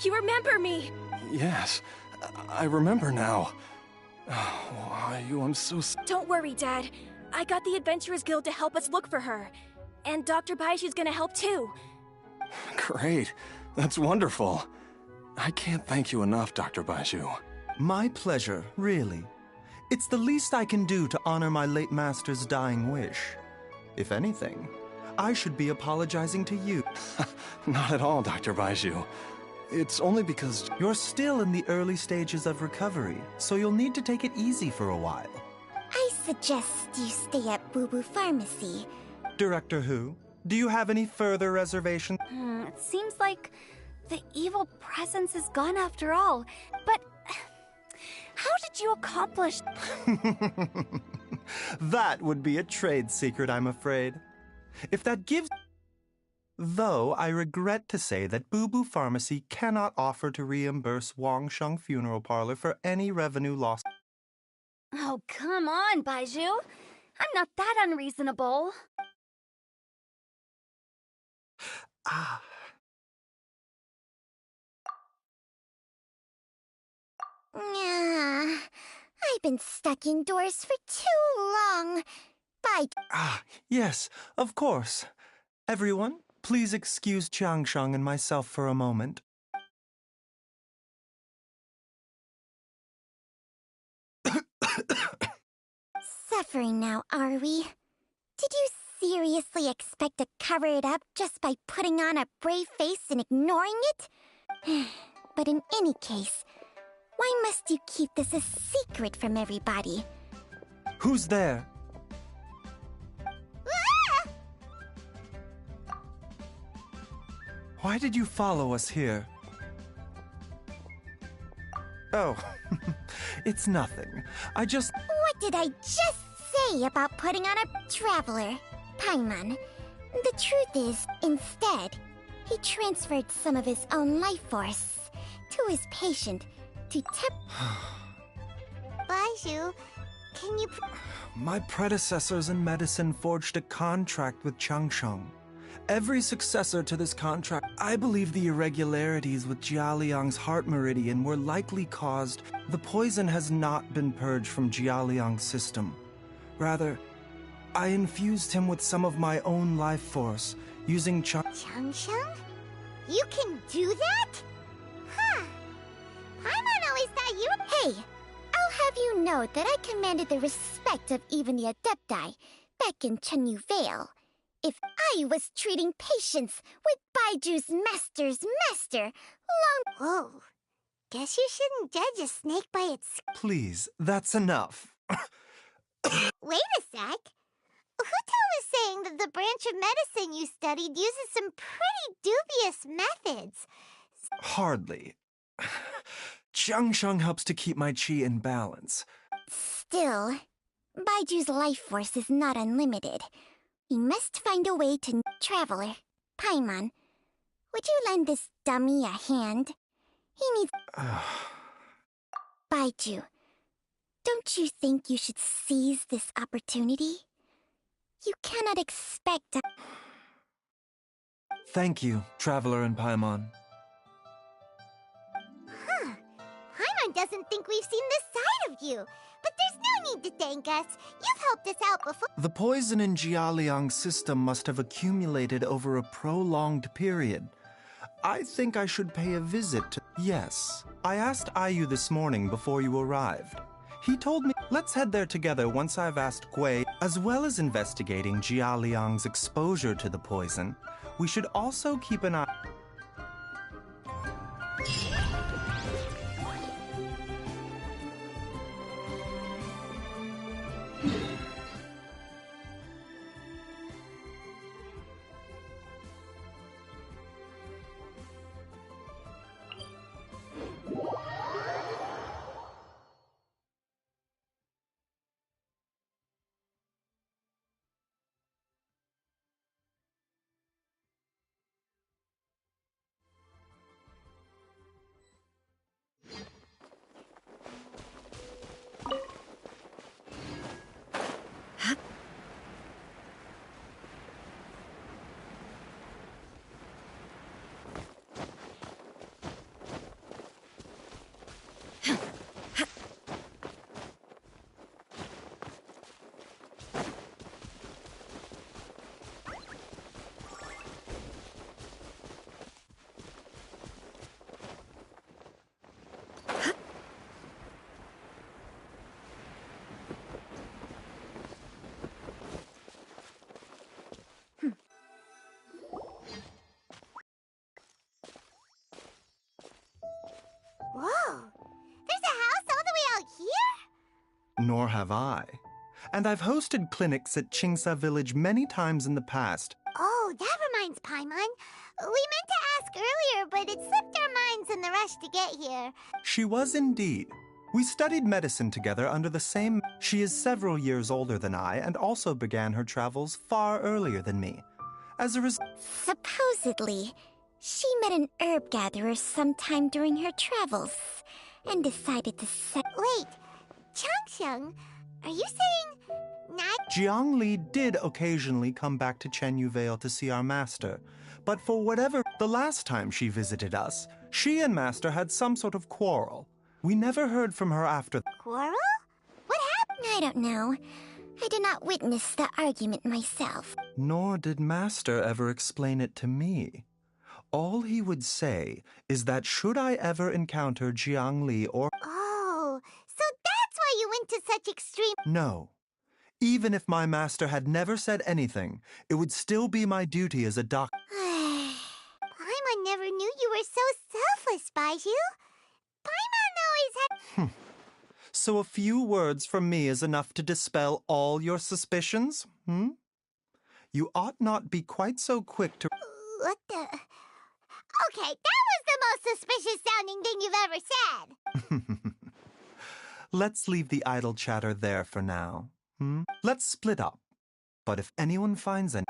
You remember me! Yes, I remember now. Oh, I'm so Don't worry, Dad. I got the Adventurers Guild to help us look for her. And Dr. Baishu's gonna help too. great. That's wonderful. I can't thank you enough, Dr. Baishu. My pleasure, really. It's the least I can do to honor my late master's dying wish. If anything, I should be apologizing to you. Not at all, Dr. Baishu. It's only because You're still in the early stages of recovery, so you'll need to take it easy for a while. I suggest you stay at Boo Boo Pharmacy. Director Who, do you have any further reservations? It seems like the evil presence is gone after all. But how did you accomplish? That would be a trade secret, I'm afraid. If that gives... Though I regret to say that Boo Boo Pharmacy cannot offer to reimburse Wangsheng Funeral Parlor for any revenue loss. Oh, come on, Baizhu. I'm not that unreasonable. Ah. I've been stuck indoors for too long. Bye. Yes, of course. Everyone, please excuse Changsheng and myself for a moment. Suffering now, are we? Did you seriously expect to cover it up just by putting on a brave face and ignoring it? But in any case, why must you keep this a secret from everybody? Who's there? Why did you follow us here? Oh, it's nothing. I just... What did I just say about putting on a traveler? Paimon, the truth is, instead, he transferred some of his own life force to his patient to Baizhu, can you... My predecessors in medicine forged a contract with Changsheng. Every successor to this contract, I believe the irregularities with Jialiang's heart meridian were likely caused. The poison has not been purged from Jialiang's system. Rather, I infused him with some of my own life force, using Changsheng? You can do that? Huh. Paimon always thought you... Hey, I'll have you know that I commanded the respect of even the Adepti back in Chenyu Vale. If I was treating patients with Baiju's master's master long... Whoa. Guess you shouldn't judge a snake by its... Please, that's enough. Wait a sec. Huto was saying that the branch of medicine you studied uses some pretty dubious methods. Hardly. Changsheng helps to keep my chi in balance. Still, Baiju's life force is not unlimited. We must find a way to... Traveler, Paimon, would you lend this dummy a hand? He needs... Baiju, don't you think you should seize this opportunity? You cannot expect... Thank you, Traveler and Paimon. Huh. Paimon doesn't think we've seen this side of you. But there's no need to thank us. You've helped us out before. The poison in Jialiang's system must have accumulated over a prolonged period. I think I should pay a visit to... Yes, I asked Ayu this morning before you arrived. He told me, let's head there together once I've asked Gui. As well as investigating Jialiang's exposure to the poison, we should also keep an eye... Nor have I. And I've hosted clinics at Chingsa Village many times in the past. Oh, that reminds Paimon. We meant to ask earlier, but it slipped our minds in the rush to get here. She was indeed. We studied medicine together under the same... She is several years older than I and also began her travels far earlier than me. As a result... Supposedly, she met an herb gatherer sometime during her travels and decided to Wait, Changsheng, are you saying not... Jiang Li did occasionally come back to Chenyu Vale to see our master, but for whatever... The last time she visited us, she and master had some sort of quarrel. We never heard from her after... Quarrel? What happened? I don't know. I did not witness the argument myself. Nor did master ever explain it to me. All he would say is that should I ever encounter Jiang Li or... Oh, so that's why you went to such extreme... No. Even if my master had never said anything, it would still be my duty as a doctor. Paimon never knew you were so selfless, Baiju. Paimon always had... So a few words from me is enough to dispel all your suspicions, hmm? You ought not be quite so quick to... What the... Okay, that was the most suspicious-sounding thing you've ever said. Let's leave the idle chatter there for now, hmm? Let's split up. But if anyone finds any...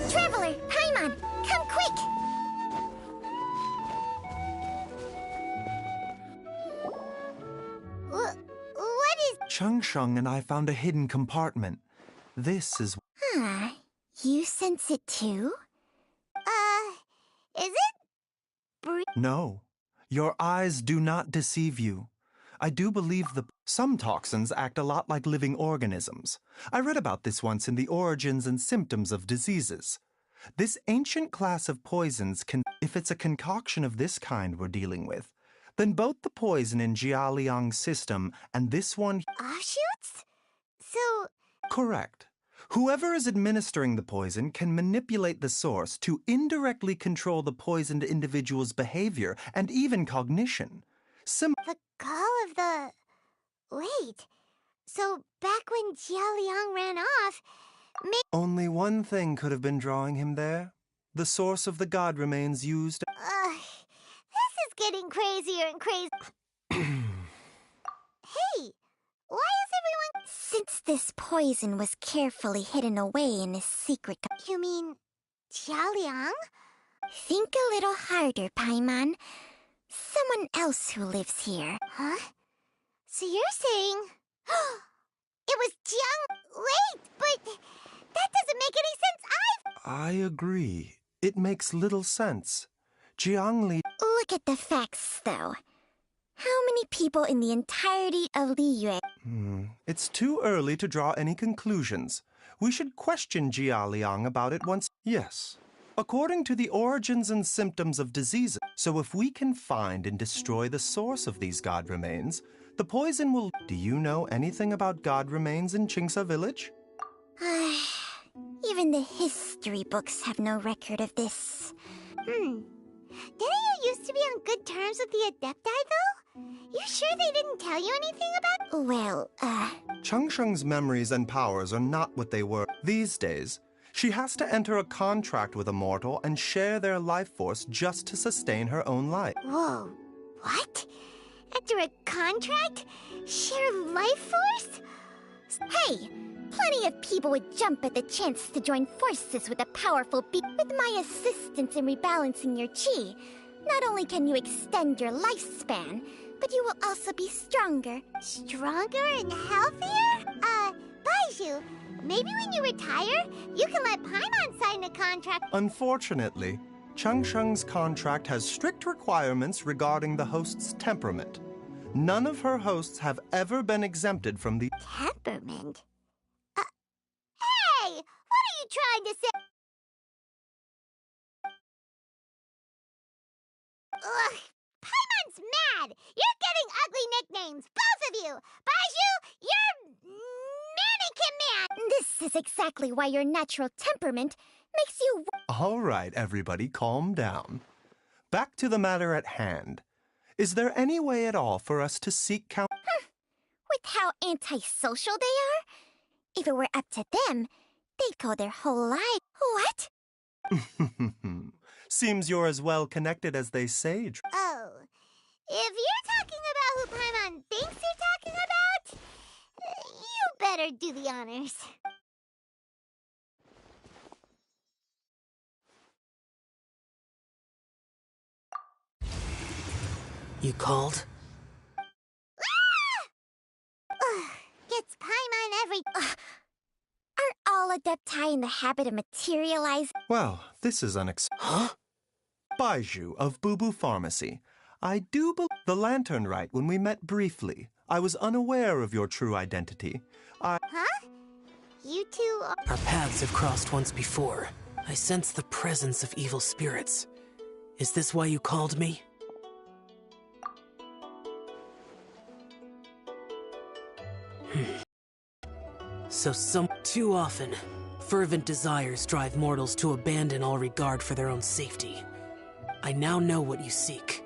Traveler, Paimon, come quick! What is... Changsheng and I found a hidden compartment. This is... You sense it too? Is it... No. Your eyes do not deceive you. I do believe some toxins act a lot like living organisms. I read about this once in The Origins and Symptoms of Diseases. This ancient class of poisons can... If it's a concoction of this kind we're dealing with, then both the poison in Jialiang's system and this one... Offshoots? So... Correct. Whoever is administering the poison can manipulate the source to indirectly control the poisoned individual's behavior and even cognition. The call of the... Wait. So back when Jialiang ran off... Only one thing could have been drawing him there. The source of the god remains used... This is getting crazier and crazier. Hey, why is everyone... Since this poison was carefully hidden away in a secret... You mean... Jialiang? Think a little harder, Paimon. Someone else who lives here. Huh? So you're saying... It was Jiang... Wait, but... That doesn't make any sense either! I agree. It makes little sense. Jiang Li... Look at the facts, though. How many people in the entirety of Liyue... It's too early to draw any conclusions. We should question Jialiang about it once... Yes. According to the origins and symptoms of diseases. So if we can find and destroy the source of these god remains, the poison will... Do you know anything about god remains in Chingsa Village? Even the history books have no record of this. Didn't you used to be on good terms with the Adepti, though? You sure they didn't tell you anything about... Well, Changsheng's memories and powers are not what they were. These days, she has to enter a contract with a mortal and share their life force just to sustain her own life. Whoa. What? Enter a contract? Share life force? Hey, Plenty of people would jump at the chance to join forces with a powerful beast. With my assistance in rebalancing your chi, not only can you extend your lifespan, but you will also be stronger. Stronger and healthier? Baiju, maybe when you retire, you can let Paimon sign a contract. Unfortunately, Changsheng's contract has strict requirements regarding the host's temperament. None of her hosts have ever been exempted from the Temperament? Hey! What are you trying to say? Ugh! Paimon's mad! You're getting ugly nicknames, both of you! Baiju, you're mannequin man! This is exactly why your natural temperament makes you... All right, everybody, calm down. Back to the matter at hand. Is there any way at all for us to seek count? With how antisocial they are? If it were up to them, they'd go their whole life. What? Seems you're as well connected as they say. Oh, if you're talking about who Paimon thinks you're talking about, you better do the honors. You called? Gets Paimon every... Aren't all Adepti in the habit of materializing? Well, this is Huh? Baiju of Boo Boo Pharmacy. I do believe the lantern rite when we met briefly. I was unaware of your true identity. Huh? You two are... Our paths have crossed once before. I sense the presence of evil spirits. Is this why you called me? So too often, fervent desires drive mortals to abandon all regard for their own safety. I now know what you seek.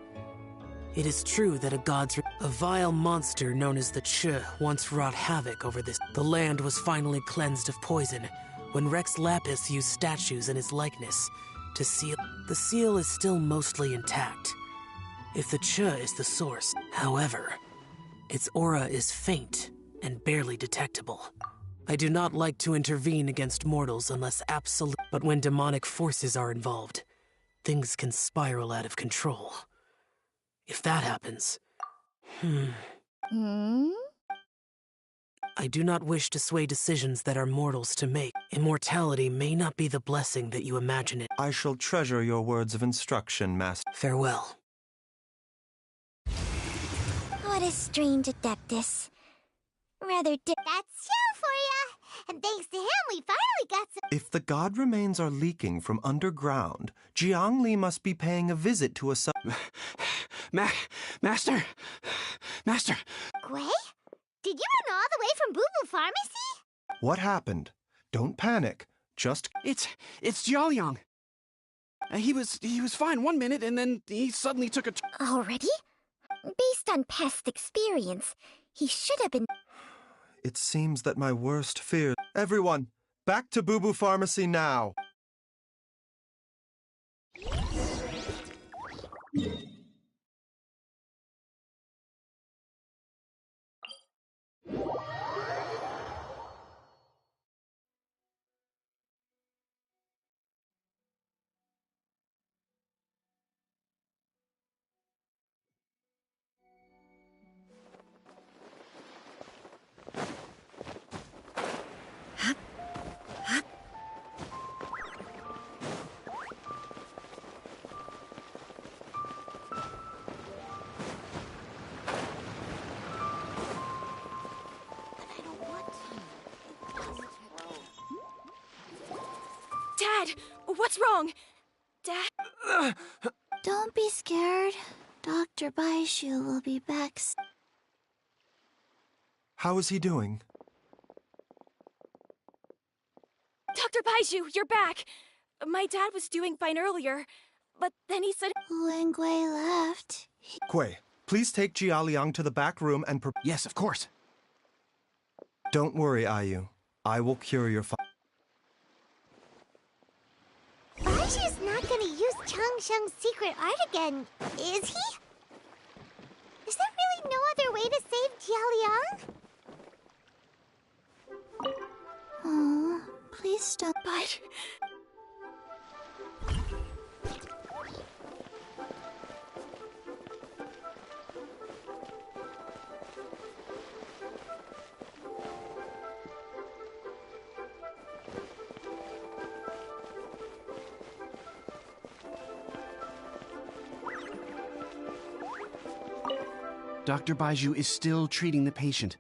It is true that a vile monster known as the Ch once wrought havoc over this. The land was finally cleansed of poison when Rex Lapis used statues in his likeness to seal. The seal is still mostly intact, if the Ch is the source. However, its aura is faint and barely detectable. I do not like to intervene against mortals unless absolute, but when demonic forces are involved, things can spiral out of control. If that happens, I do not wish to sway decisions that are mortals to make. Immortality may not be the blessing that you imagine it. I shall treasure your words of instruction, Master. Farewell. What a strange Adeptus. Rather That's Xiao for ya! And thanks to him, we finally got some... If the god remains are leaking from underground, Jiangli must be paying a visit to a Master! Gui? Did you run all the way from Boo Boo Pharmacy? What happened? Don't panic. Just... It's Jiaoliang. He was fine one minute, and then he suddenly took a... Already? Based on past experience, he should have been... It seems that my worst fear... Everyone, back to Boo Boo Pharmacy now! Dad, what's wrong? Dad? Don't be scared. Dr. Baishu will be back. How is he doing? Dr. Baiju, you're back! My dad was doing fine earlier, but then he said... When Gui left... Gui, please take Jiaoliang to the back room and Yes, of course. Don't worry, Ayu. I will cure your Baishu's not gonna use Changsheng's secret art again, is he? Is there really no other way to save Jiaoliang? Oh, please stop. But... Dr. Baiju is still treating the patient.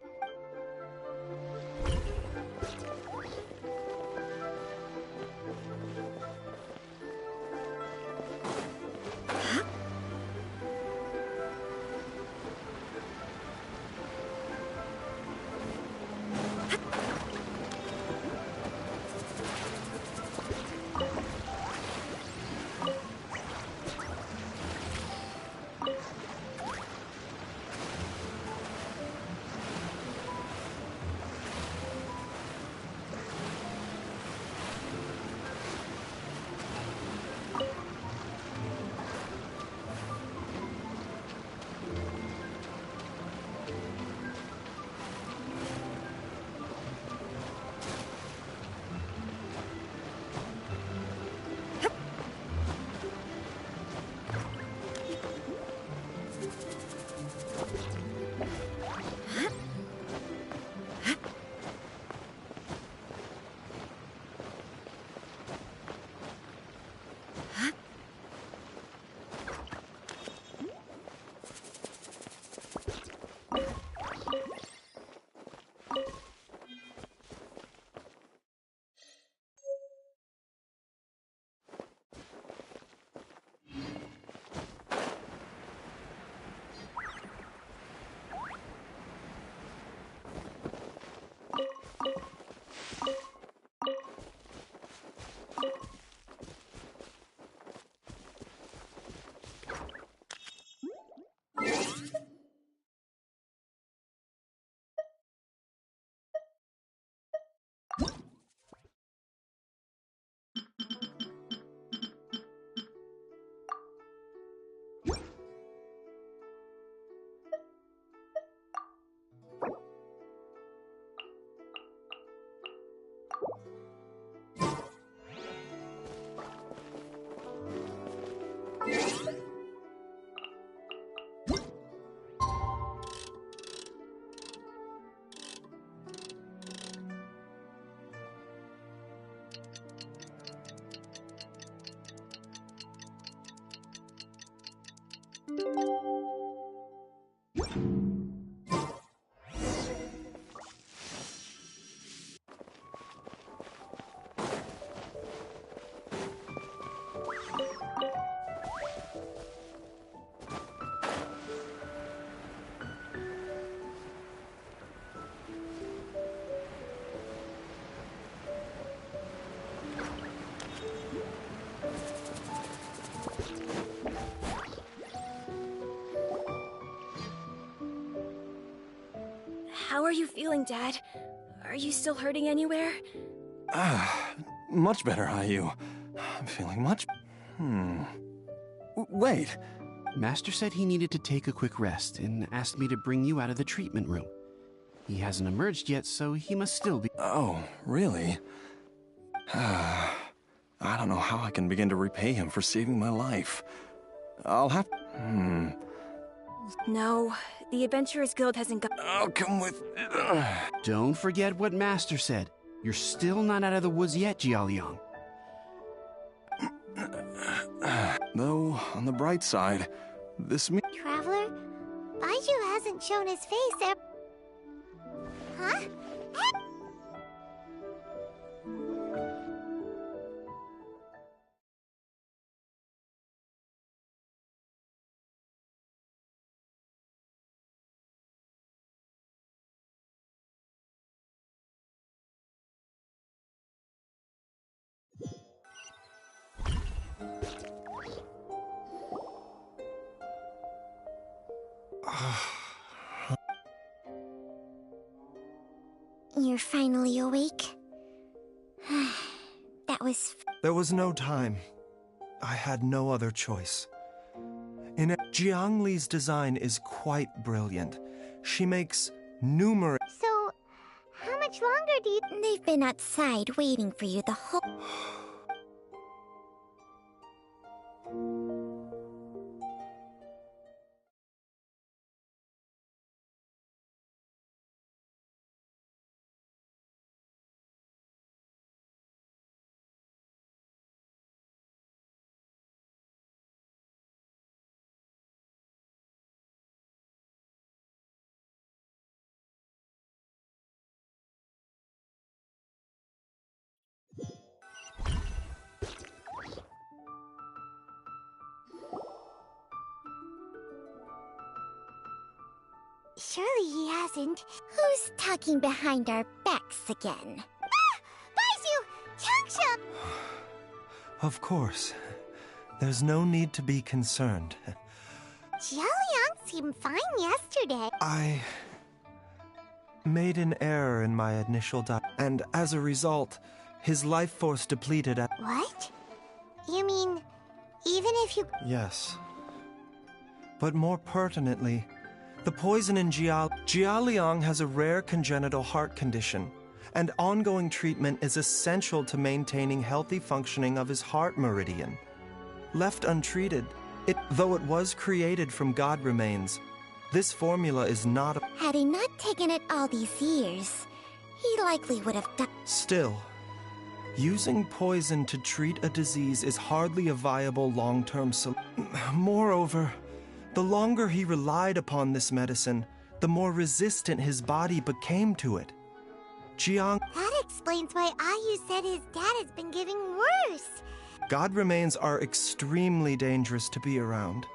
How are you feeling, Dad? Are you still hurting anywhere? Much better, Ayu. I'm feeling much... Wait. Master said he needed to take a quick rest and asked me to bring you out of the treatment room. He hasn't emerged yet, so he must still be... Oh, really? I don't know how I can begin to repay him for saving my life. I'll have... No, the Adventurers Guild hasn't got... I'll come with... Don't forget what Master said. You're still not out of the woods yet, Jialiang. Though, on the bright side, this means... Traveler? Baiju hasn't shown his face Huh? You're finally awake? That was... There was no time. I had no other choice. Jiang Li's design is quite brilliant. She makes numerous... So, how much longer do you... They've I've been outside waiting for you the whole... Surely he hasn't. Who's talking behind our backs again? Ah! Baizu! Changsha! Of course. There's no need to be concerned. Jiaoliang seemed fine yesterday. I made an error in my initial and as a result, his life force depleted at... What? You mean, even if you... Yes. But more pertinently, the poison in Jialiang has a rare congenital heart condition, and ongoing treatment is essential to maintaining healthy functioning of his heart meridian. Left untreated, though it was created from God remains, this formula is not a... Had he not taken it all these years, he likely would have died. Still, using poison to treat a disease is hardly a viable long-term solution. Moreover, the longer he relied upon this medicine, the more resistant his body became to it. Jiang... That explains why Ayu said his dad has been getting worse. God remains are extremely dangerous to be around,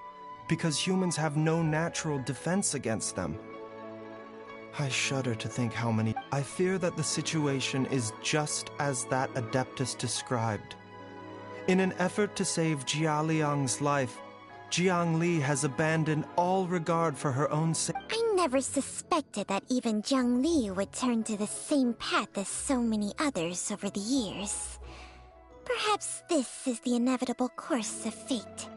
because humans have no natural defense against them. I shudder to think how many... I fear that the situation is just as that Adeptus described. In an effort to save Jialiang's life, Jiang Li has abandoned all regard for her own safety. I never suspected that even Jiang Li would turn to the same path as so many others over the years. Perhaps this is the inevitable course of fate.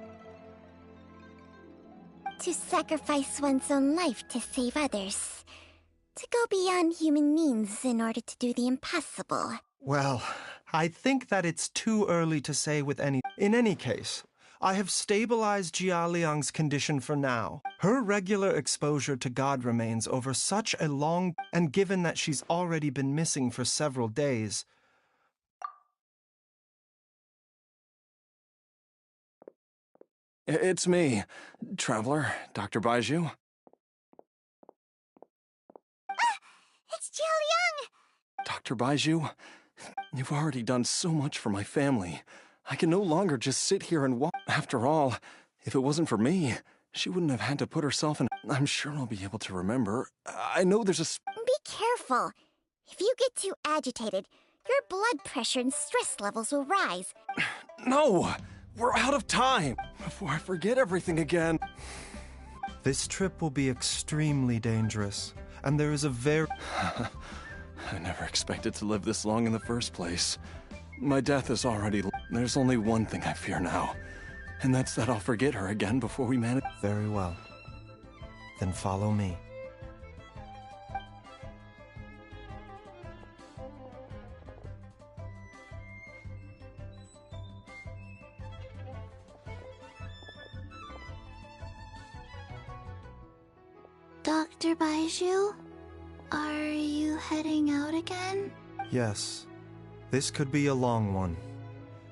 To sacrifice one's own life to save others. To go beyond human means in order to do the impossible. Well, I think that it's too early to say with any... In any case, I have stabilized Jialiang's condition for now. Her regular exposure to God remains over such a long... And given that she's already been missing for several days... It's me, Traveler, Dr. Baiju. It's Jialiang! Dr. Baiju, you've already done so much for my family. I can no longer just sit here and watch. After all, if it wasn't for me, she wouldn't have had to put herself in... I'm sure I'll be able to remember. I know there's a... Be careful. If you get too agitated, your blood pressure and stress levels will rise. No! We're out of time! Before I forget everything again. This trip will be extremely dangerous, and there is a very... I never expected to live this long in the first place. My death is already... There's only one thing I fear now, and that's that I'll forget her again before we manage... Very well. Then follow me. Dr. Baiju, are you heading out again? Yes. This could be a long one.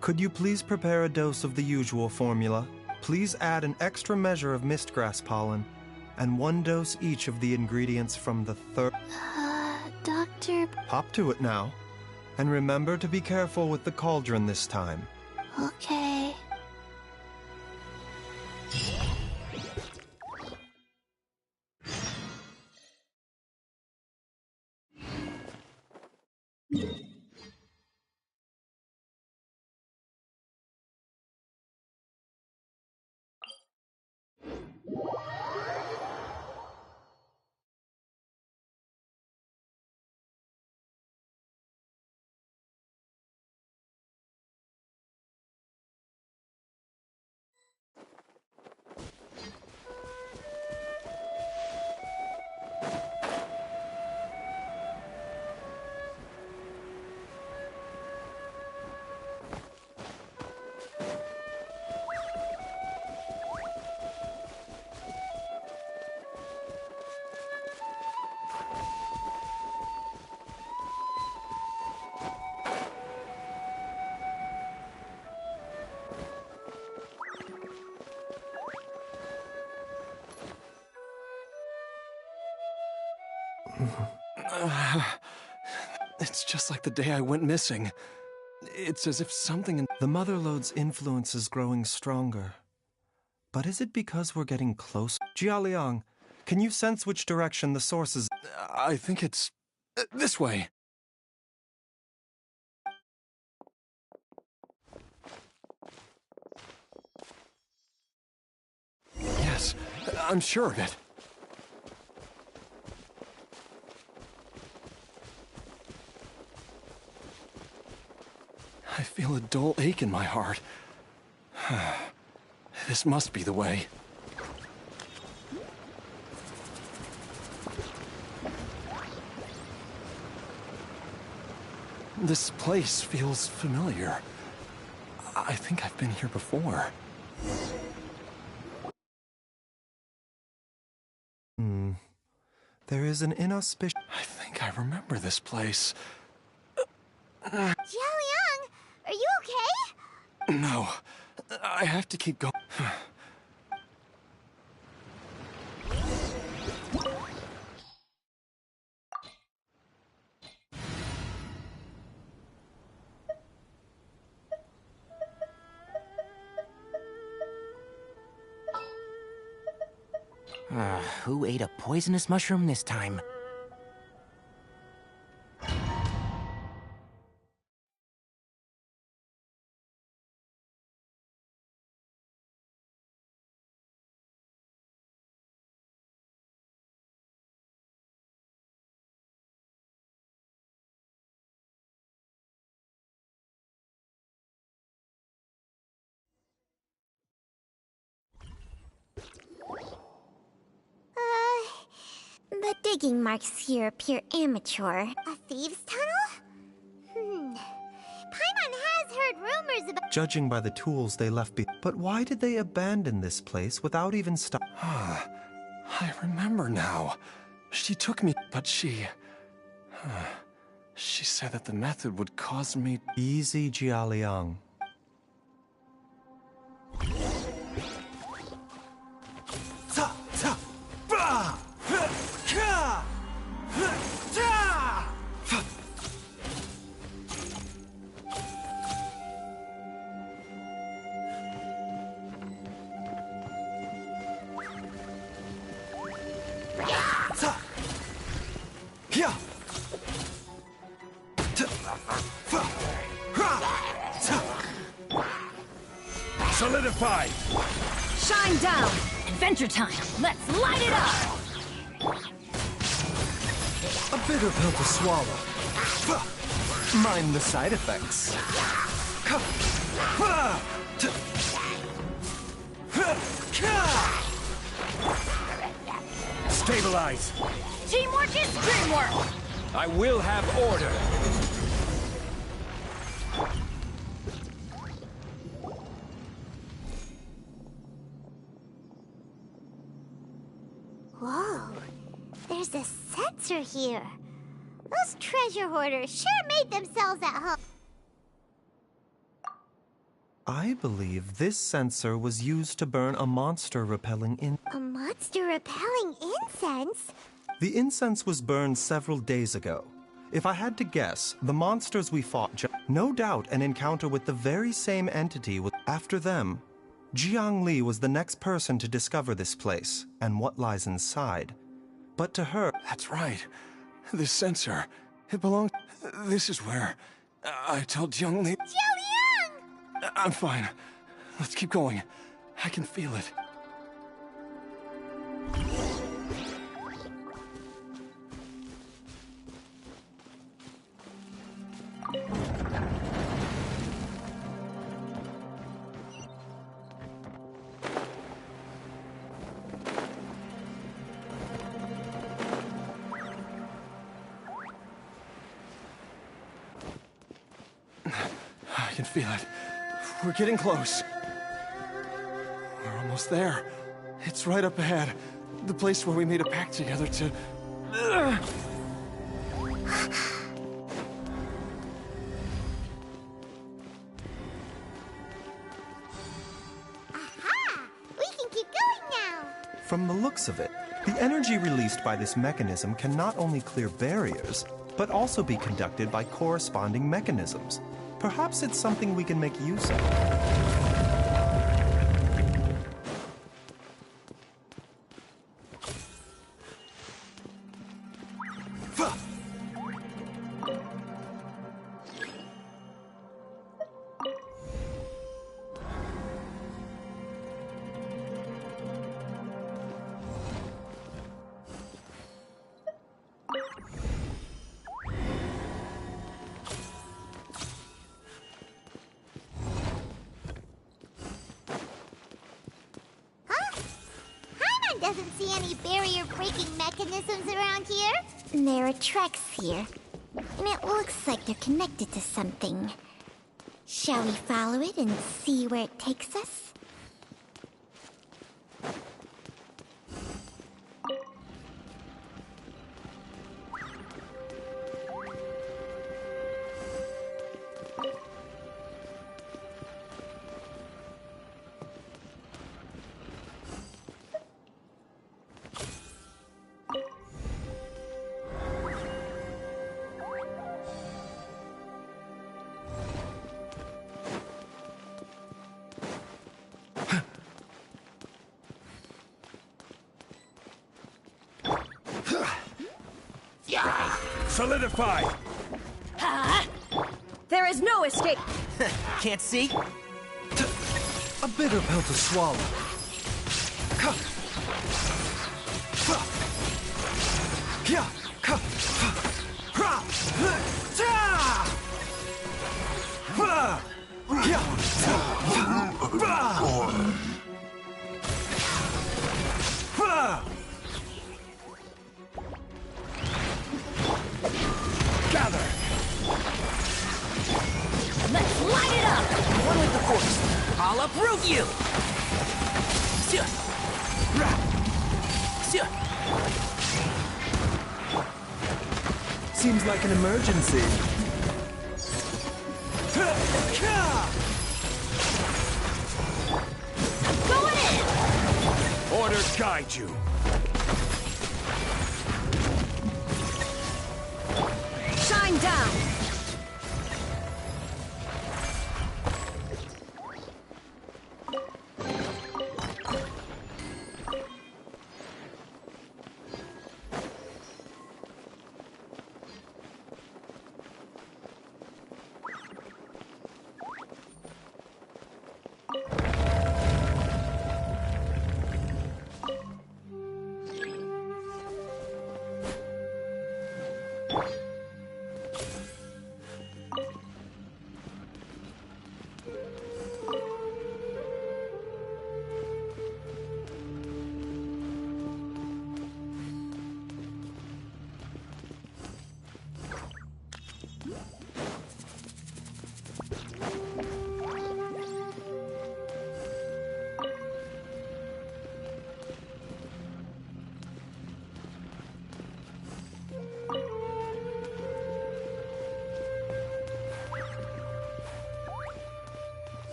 Could you please prepare a dose of the usual formula? Please add an extra measure of mistgrass pollen, and 1 dose each of the ingredients from the third... Doctor... Hop to it now. And remember to be careful with the cauldron this time. Okay. It's just like the day I went missing. It's as if something in... The Motherlode's influence is growing stronger. But is it because we're getting closer? Jialiang, can you sense which direction the source is? I think it's... this way. Yes, I'm sure of it. I feel a dull ache in my heart. This must be the way. This place feels familiar. I think I've been here before. There is an inauspicious... I think I remember this place. Jialiang, are you okay? No, I have to keep going. Who ate a poisonous mushroom this time? The digging marks here appear amateur. A thieves' tunnel? Paimon has heard rumors about... Judging by the tools they left behind. But why did they abandon this place without even stopping? I remember now. She took me, but she said that the method would cause me... Easy, Jialiang. Solidify! Shine down! Adventure time! Let's light it up! A bitter pill to swallow. Mind the side effects. Stabilize! Teamwork is dreamwork! I will have order! Whoa, there's a sensor here. Those treasure hoarders sure made themselves at home. I believe this sensor was used to burn a monster-repelling A monster repelling incense? The incense was burned several days ago. If I had to guess, the monsters we fought no doubt an encounter with the very same entity was after them. Jiang Li was the next person to discover this place and what lies inside. But to her... That's right. This sensor, it belongs... This is where I told Jiang Li... Jialiang! I'm fine. Let's keep going. I can feel it. I can feel it. We're getting close. We're almost there. It's right up ahead. The place where we made a pact together to... Aha! We can keep going now! From the looks of it, The energy released by this mechanism can not only clear barriers, but also be conducted by corresponding mechanisms. Perhaps it's something we can make use of. Doesn't see any barrier-breaking mechanisms around here. There are tracks here, and it looks like they're connected to something. Shall we follow it and see where it takes us? Solidify! There is no escape! Can't see? A bitter pill to swallow. Gather! Let's light it up! One with the force. I'll uproot you! Seems like an emergency. Going in! Order guide you. Shine down!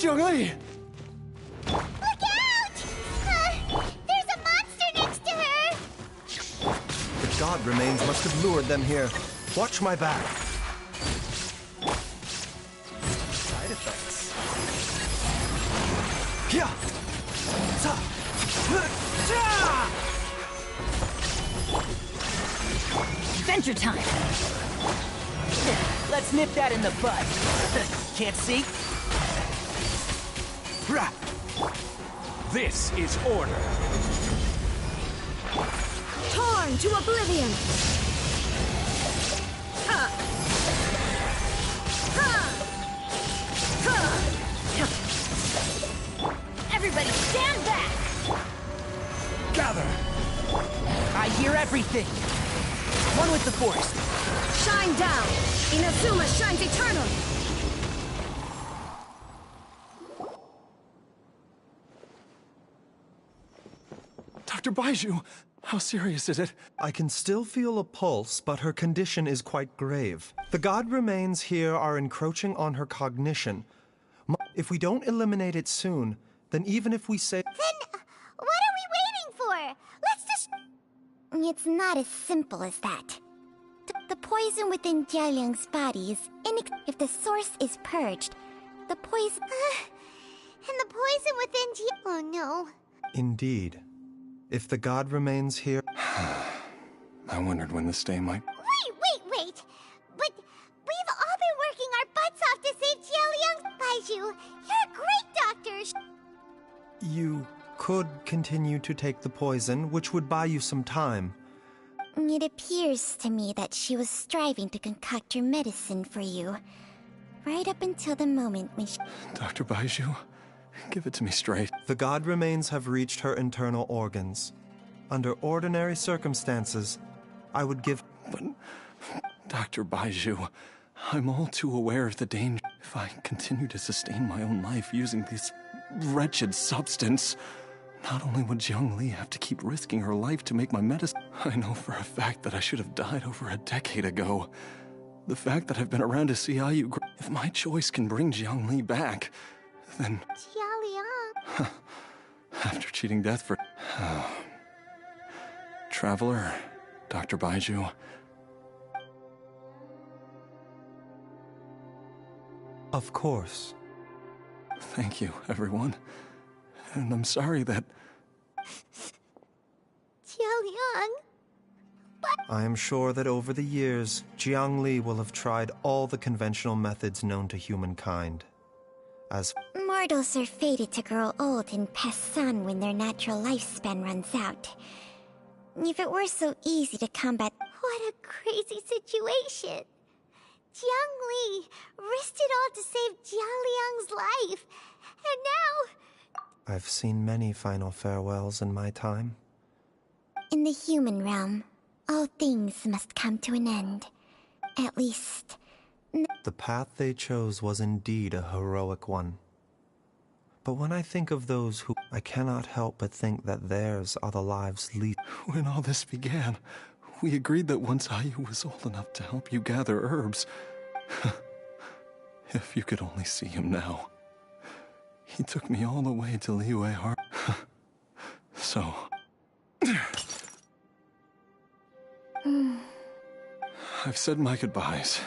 Jung-Li! Look out! There's a monster next to her! The god remains must have lured them here. Watch my back. Side effects. Adventure time! Let's nip that in the bud. Can't see? This is order. Torn to oblivion! Ha! Ha! Ha! everything! One with the Force! Shine down! Inazuma shines eternally! Dr. Baiju, how serious is it? I can still feel a pulse, but her condition is quite grave. The god remains here are encroaching on her cognition. If we don't eliminate it soon, then even if we say— Then, what are we waiting for? Let's just— It's not as simple as that. The poison within Jialiang's body is if the source is purged, the poison— and the poison within Oh no. Indeed. If the god remains here— I wondered when this day might... Wait! But we've all been working our butts off to save Jialiang. Baiju, you're a great doctor. You could continue to take the poison, which would buy you some time. It appears to me that she was striving to concoct your medicine for you. Right up until the moment when she— Dr. Baiju, give it to me straight. The god remains have reached her internal organs. Under ordinary circumstances, I would give— But, Dr. Baiju, I'm all too aware of the danger. If I continue to sustain my own life using this wretched substance, not only would Jiang Li have to keep risking her life to make my medicine, I know for a fact that I should have died over a decade ago. The fact that I've been around to see how you grow— If my choice can bring Jiang Li back, then— Jialiang. After cheating death for— Traveler, Dr. Baiju. Of course. Thank you, everyone. And I'm sorry that— Jialiang. I am sure that over the years, Jiang Li will have tried all the conventional methods known to humankind. As Mortals are fated to grow old and pass on when their natural lifespan runs out. If it were so easy to combat— What a crazy situation! Jiang Li risked it all to save Jialiang's life, and now— I've seen many final farewells in my time. In the human realm, all things must come to an end. At least— The path they chose was indeed a heroic one. But when I think of those who— I cannot help but think that theirs are the lives least— When all this began, we agreed that once Ayu was old enough to help you gather herbs. If you could only see him now. He took me all the way to Liyue Harbor. So... I've said my goodbyes.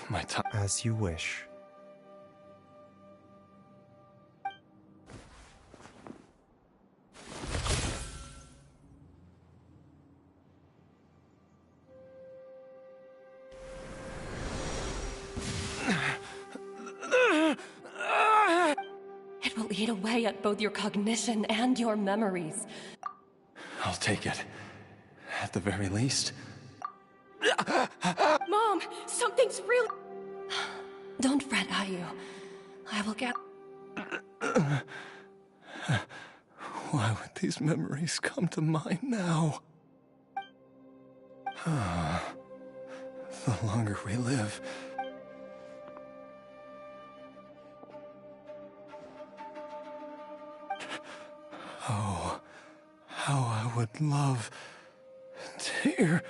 My time... As you wish. It will eat away at both your cognition and your memories. I'll take it. At the very least. Mom, something's really... Don't fret, Ayu. I will get... Why would these memories come to mind now? The longer we live... Oh, how I would love to hear...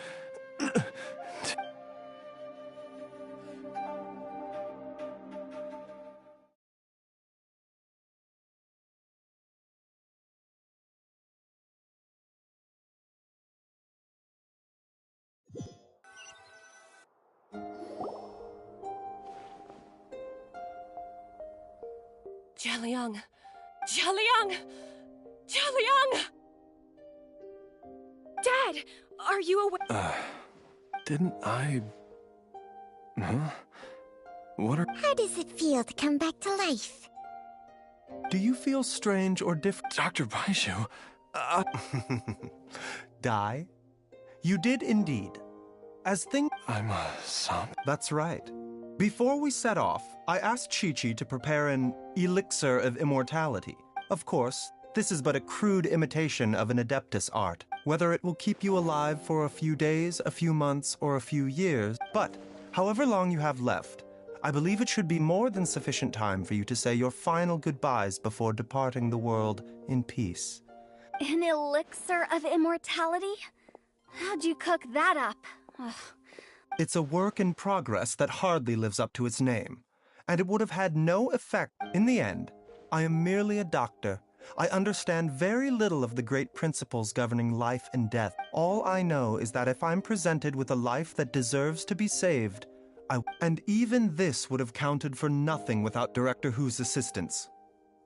Jialiang! Jialiang! Jialiang! Dad, are you aware? Didn't I... Huh? What are... How does it feel to come back to life? Do you feel strange or different? Dr. Baiju... Die? You did indeed. As things... I'm a zombie. That's right. Before we set off, I asked Chi-Chi to prepare an elixir of immortality. Of course, this is but a crude imitation of an Adeptus art. whether it will keep you alive for a few days, a few months, or a few years. But, however long you have left, I believe it should be more than sufficient time for you to say your final goodbyes before departing the world in peace. An elixir of immortality? How'd you cook that up? Ugh. It's a work in progress that hardly lives up to its name, and it would have had no effect. In the end, I am merely a doctor. I understand very little of the great principles governing life and death. All I know is that if I'm presented with a life that deserves to be saved, and even this would have counted for nothing without Director Who's assistance.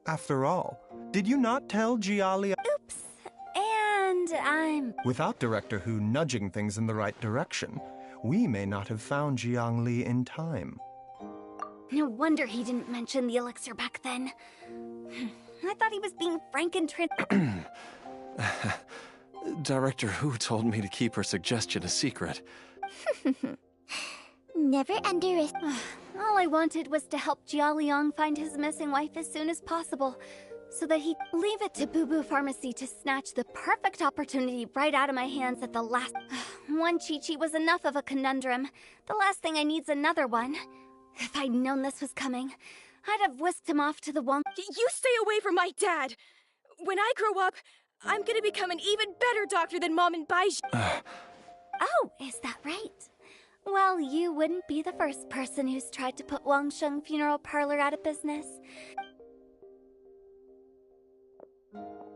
After all, did you not tell Jialia? Oops. And I'm... Without Director Who nudging things in the right direction, we may not have found Jiang Li in time. No wonder he didn't mention the elixir back then. I thought he was being frank and Director Who told me to keep her suggestion a secret. Never underestimate. All I wanted was to help Jia Liang find his missing wife as soon as possible, so that he'd leave it to Boo Boo Pharmacy to snatch the perfect opportunity right out of my hands at the last. One Chi-Chi was enough of a conundrum. The last thing I need's another one. If I'd known this was coming, I'd have whisked him off to the Wong. You stay away from my dad! When I grow up, I'm gonna become an even better doctor than Mom and Baizhu. Oh, is that right? Well, you wouldn't be the first person who's tried to put Wangsheng Funeral Parlor out of business.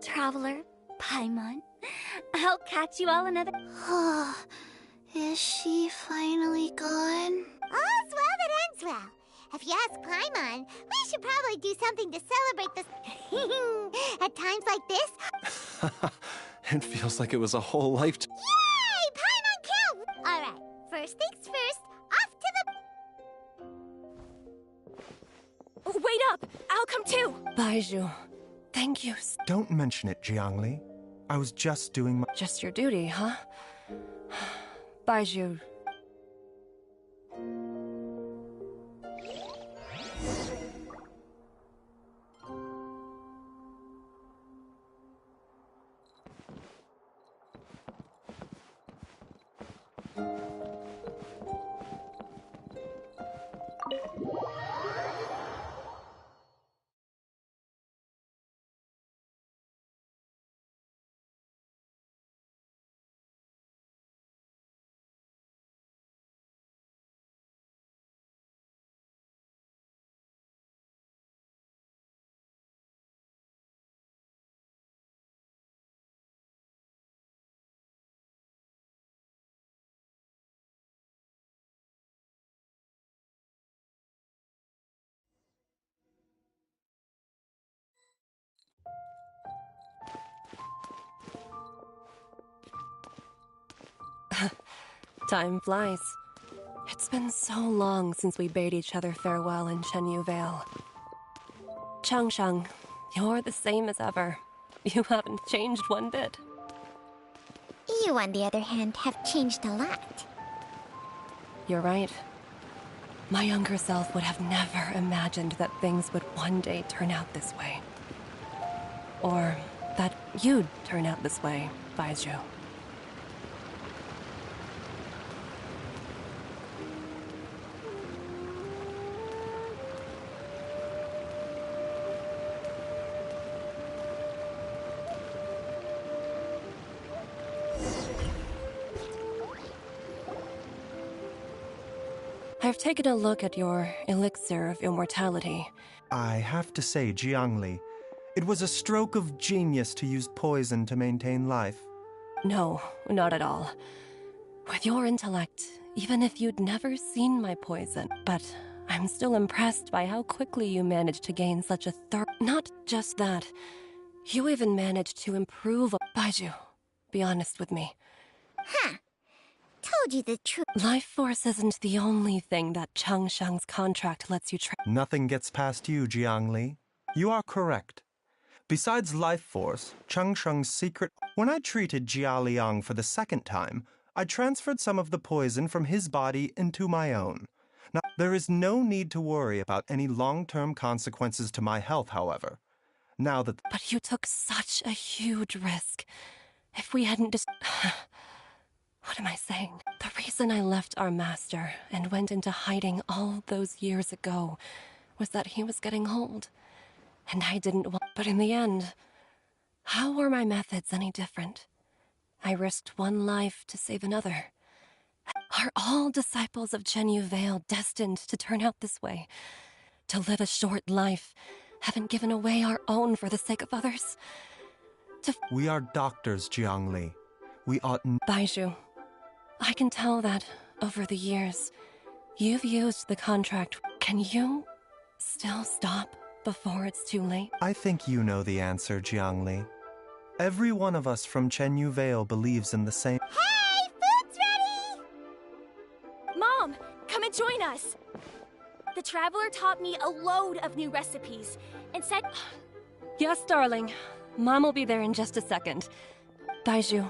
Traveler, Paimon, I'll catch you all another... Is she finally gone? All's well that ends well. If you ask Paimon, we should probably do something to celebrate this... At times like this. It feels like it was a whole lifetime. Yay! Paimon kill! Alright, first things first, off to the... Wait up! I'll come too! Baizhu, thank you. Don't mention it, Jiangli. I was just doing my... Just your duty, huh? Baizhu. Time flies. It's been so long since we bade each other farewell in Chenyu Vale. Changsheng, you're the same as ever. You haven't changed one bit. You, on the other hand, have changed a lot. You're right. My younger self would have never imagined that things would one day turn out this way. Or that you'd turn out this way, Baizhu. I've taken a look at your elixir of immortality. I have to say, Jiangli, it was a stroke of genius to use poison to maintain life. No, not at all. With your intellect, even if you'd never seen my poison. But I'm still impressed by how quickly you managed to gain such a Not just that. You even managed to improve. Baizhu, be honest with me. Huh. Told you the truth. Life force isn't the only thing that Changsheng's contract lets you Nothing gets past you, Jiangli. You are correct. Besides life force, Changsheng's secret... When I treated Jia Liang for the second time, I transferred some of the poison from his body into my own. Now, there is no need to worry about any long-term consequences to my health, however. Now that... But you took such a huge risk. If we hadn't What am I saying? The reason I left our master and went into hiding all those years ago was that he was getting old. And I didn't want... But in the end, how were my methods any different? I risked one life to save another. Are all disciples of Chenyu Vale destined to turn out this way? To live a short life, haven't given away our own for the sake of others? We are doctors, Jiangli. We ought... Baizhu, I can tell that, over the years, you've used the contract. Can you still stop before it's too late? I think you know the answer, Jiangli. Every one of us from Chenyu Vale believes in the same... Hey, food's ready! Mom, come and join us. The Traveler taught me a load of new recipes and said... Yes, darling. Mom will be there in just a second. Baizhu,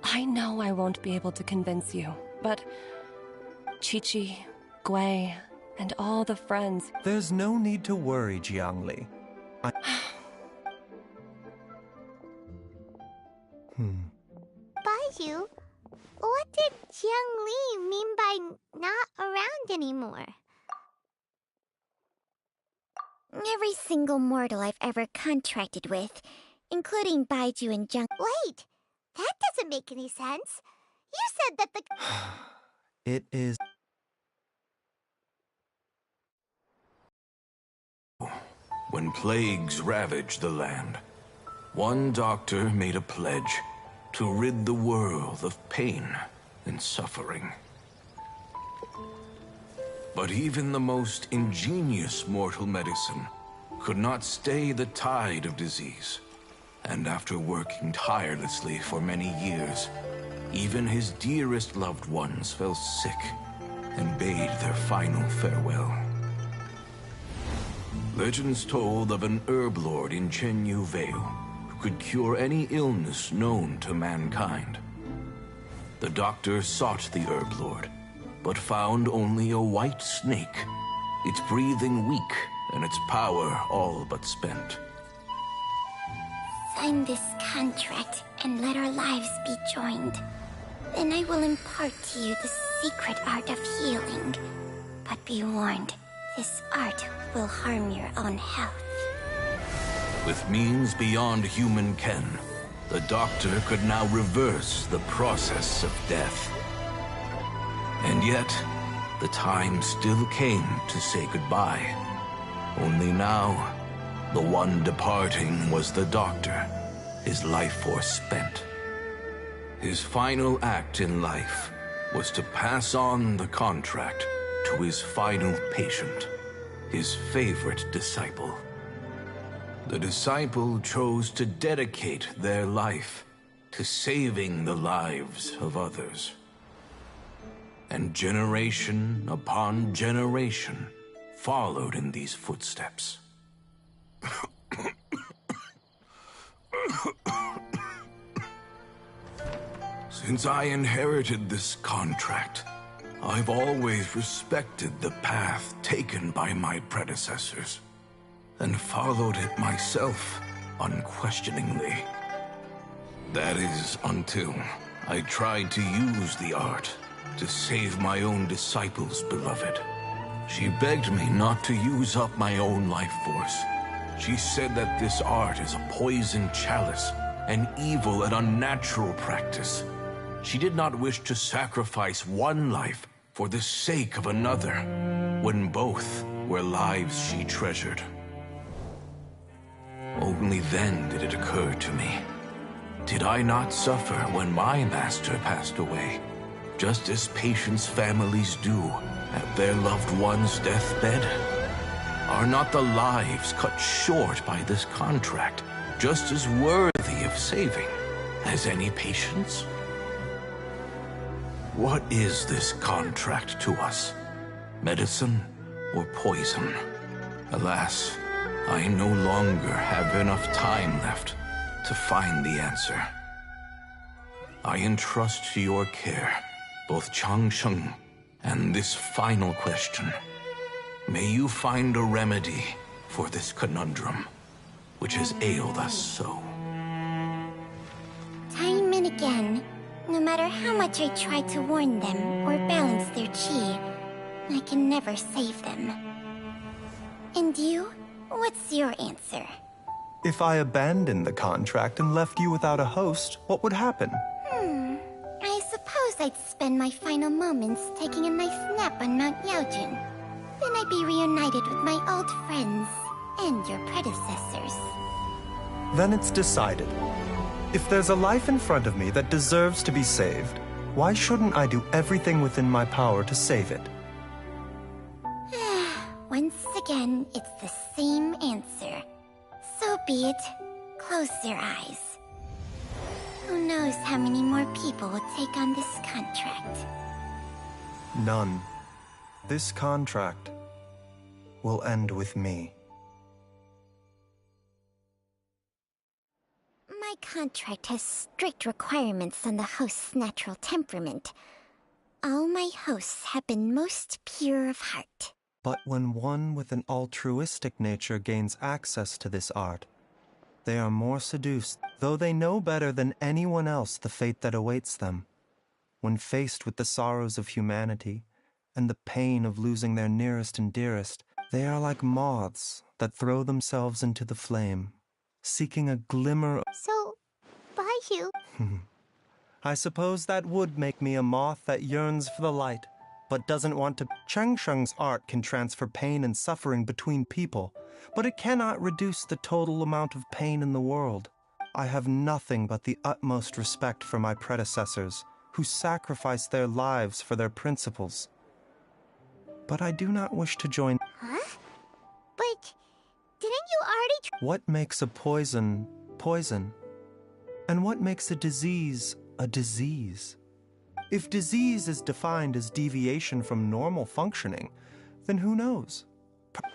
I know I won't be able to convince you, but Chi-Chi, Gui, and all the friends... There's no need to worry, Jiangli. Baizhu, what did Jiangli mean by not around anymore? Every single mortal I've ever contracted with, including Baizhu and Jiang... Wait! That doesn't make any sense. You said that the... It is... When plagues ravaged the land, one doctor made a pledge to rid the world of pain and suffering. But even the most ingenious mortal medicine could not stay the tide of disease. And after working tirelessly for many years, even his dearest loved ones fell sick and bade their final farewell. Legends told of an herb lord in Chenyu Vale who could cure any illness known to mankind. The doctor sought the herb lord, but found only a white snake, its breathing weak and its power all but spent. Sign this contract and let our lives be joined. Then I will impart to you the secret art of healing. But be warned, this art will harm your own health. With means beyond human ken, the doctor could now reverse the process of death. And yet, the time still came to say goodbye. Only now, the one departing was the doctor, his life force spent. His final act in life was to pass on the contract to his final patient, his favorite disciple. The disciple chose to dedicate their life to saving the lives of others. And generation upon generation followed in these footsteps. Since I inherited this contract, I've always respected the path taken by my predecessors, and followed it myself unquestioningly. That is, until I tried to use the art to save my own disciple's beloved. She begged me not to use up my own life force. She said that this art is a poison chalice, an evil and unnatural practice. She did not wish to sacrifice one life for the sake of another, when both were lives she treasured. Only then did it occur to me. Did I not suffer when my master passed away, just as patients' families do at their loved one's deathbed? Are not the lives cut short by this contract just as worthy of saving as any patients? What is this contract to us? Medicine or poison? Alas, I no longer have enough time left to find the answer. I entrust to your care both Changsheng and this final question. May you find a remedy for this conundrum, which has ailed us so. Time again. No matter how much I try to warn them or balance their chi, I can never save them. And you? What's your answer? If I abandoned the contract and left you without a host, what would happen? I suppose I'd spend my final moments taking a nice nap on Mount Yaojin. Then I'd be reunited with my old friends and your predecessors. Then it's decided. If there's a life in front of me that deserves to be saved, why shouldn't I do everything within my power to save it? Once again, it's the same answer. So be it. Close your eyes. Who knows how many more people will take on this contract? None. This contract will end with me. My contract has strict requirements on the host's natural temperament. All my hosts have been most pure of heart. But when one with an altruistic nature gains access to this art, they are more seduced, though they know better than anyone else the fate that awaits them. When faced with the sorrows of humanity and the pain of losing their nearest and dearest, they are like moths that throw themselves into the flame, seeking a glimmer. So, bye you. I suppose that would make me a moth that yearns for the light, but doesn't want to. Changsheng's art can transfer pain and suffering between people, but it cannot reduce the total amount of pain in the world. I have nothing but the utmost respect for my predecessors, who sacrificed their lives for their principles. But I do not wish to join. Huh? But didn't you already What makes a poison, poison? And what makes a disease, a disease? If disease is defined as deviation from normal functioning, then who knows?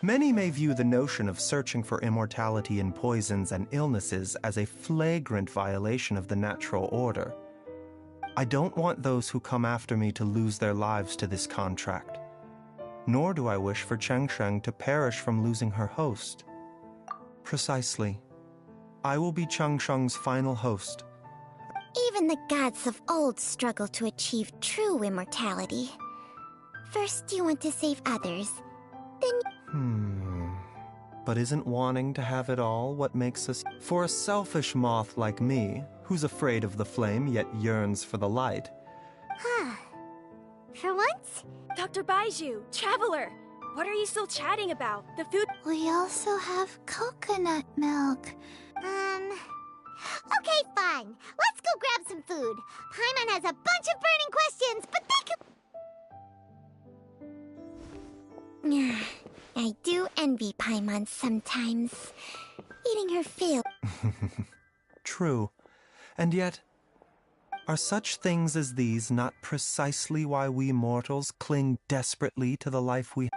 Many may view the notion of searching for immortality in poisons and illnesses as a flagrant violation of the natural order. I don't want those who come after me to lose their lives to this contract. Nor do I wish for Changsheng to perish from losing her host. Precisely. I will be Changsheng's final host. Even the gods of old struggle to achieve true immortality. First you want to save others, then But isn't wanting to have it all what makes us... For a selfish moth like me, who's afraid of the flame yet yearns for the light... For once? Dr. Baiju, Traveler, what are you still chatting about? The food... We also have coconut milk. Okay, fine. Let's go grab some food. Paimon has a bunch of burning questions, but they could... I do envy Paimon sometimes. Eating her fill. True. And yet, are such things as these not precisely why we mortals cling desperately to the life we...